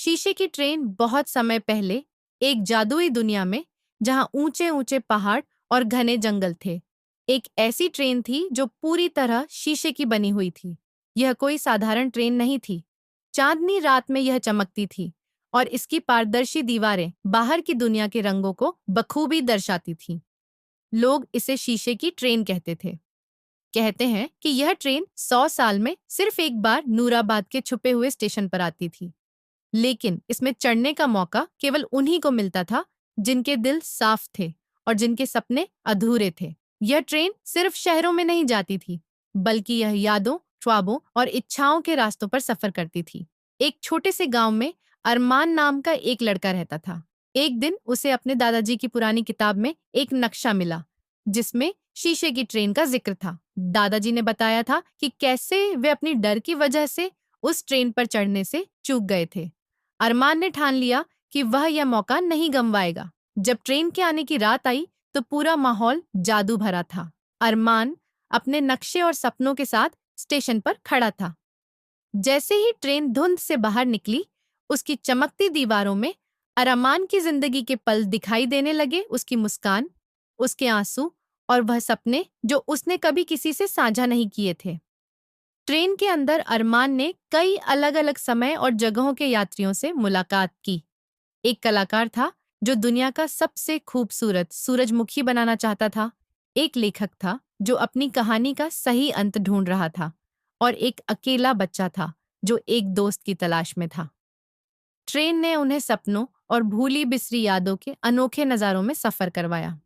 शीशे की ट्रेन बहुत समय पहले एक जादुई दुनिया में, जहां ऊंचे ऊंचे पहाड़ और घने जंगल थे, एक ऐसी ट्रेन थी जो पूरी तरह शीशे की बनी हुई थी। यह कोई साधारण ट्रेन नहीं थी। चांदनी रात में यह चमकती थी और इसकी पारदर्शी दीवारें बाहर की दुनिया के रंगों को बखूबी दर्शाती थीं। लोग इसे शीशे की ट्रेन कहते थे। कहते हैं कि यह ट्रेन 100 साल में सिर्फ एक बार नूराबाद के छुपे हुए स्टेशन पर आती थी, लेकिन इसमें चढ़ने का मौका केवल उन्हीं को मिलता था जिनके दिल साफ थे और जिनके सपने अधूरे थे। यह ट्रेन सिर्फ शहरों में नहीं जाती थी, बल्कि यह यादों, ख्वाबों और इच्छाओं के रास्तों पर सफर करती थी। एक छोटे से गांव में अरमान नाम का एक लड़का रहता था। एक दिन उसे अपने दादाजी की पुरानी किताब में एक नक्शा मिला, जिसमें शीशे की ट्रेन का जिक्र था। दादाजी ने बताया था कि कैसे वे अपनी डर की वजह से उस ट्रेन पर चढ़ने से चूक गए थे। अरमान ने ठान लिया कि वह यह मौका नहीं गंवाएगा। जब ट्रेन के आने की रात आई तो पूरा माहौल जादू भरा था। अरमान अपने नक्शे और सपनों के साथ स्टेशन पर खड़ा था। जैसे ही ट्रेन धुंध से बाहर निकली, उसकी चमकती दीवारों में अरमान की जिंदगी के पल दिखाई देने लगे। उसकी मुस्कान, उसके आंसू और वह सपने जो उसने कभी किसी से साझा नहीं किए थे। ट्रेन के अंदर अरमान ने कई अलग अलग समय और जगहों के यात्रियों से मुलाकात की। एक कलाकार था जो दुनिया का सबसे खूबसूरत सूरजमुखी बनाना चाहता था। एक लेखक था जो अपनी कहानी का सही अंत ढूंढ रहा था, और एक अकेला बच्चा था जो एक दोस्त की तलाश में था। ट्रेन ने उन्हें सपनों और भूली बिसरी यादों के अनोखे नज़ारों में सफर करवाया।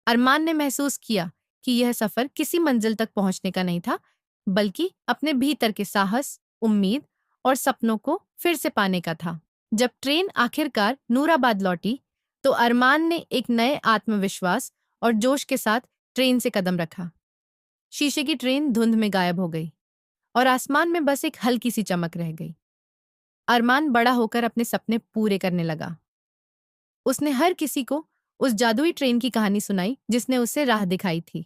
अरमान ने महसूस किया कि यह सफर किसी मंजिल तक पहुंचने का नहीं था, बल्कि अपने भीतर के साहस, उम्मीद और सपनों को फिर से पाने का था। जब ट्रेन आखिरकार नूराबाद लौटी, तो अरमान ने एक नए आत्मविश्वास और जोश के साथ ट्रेन से कदम रखा। शीशे की ट्रेन धुंध में गायब हो गई और आसमान में बस एक हल्की सी चमक रह गई। अरमान बड़ा होकर अपने सपने पूरे करने लगा। उसने हर किसी को उस जादुई ट्रेन की कहानी सुनाई जिसने उसे राह दिखाई थी।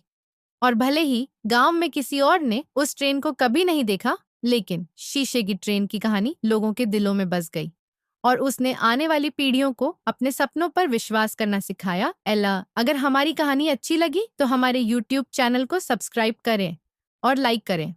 और भले ही गांव में किसी और ने उस ट्रेन को कभी नहीं देखा, लेकिन शीशे की ट्रेन की कहानी लोगों के दिलों में बस गई और उसने आने वाली पीढ़ियों को अपने सपनों पर विश्वास करना सिखाया। एला, अगर हमारी कहानी अच्छी लगी तो हमारे YouTube चैनल को सब्सक्राइब करें और लाइक करें।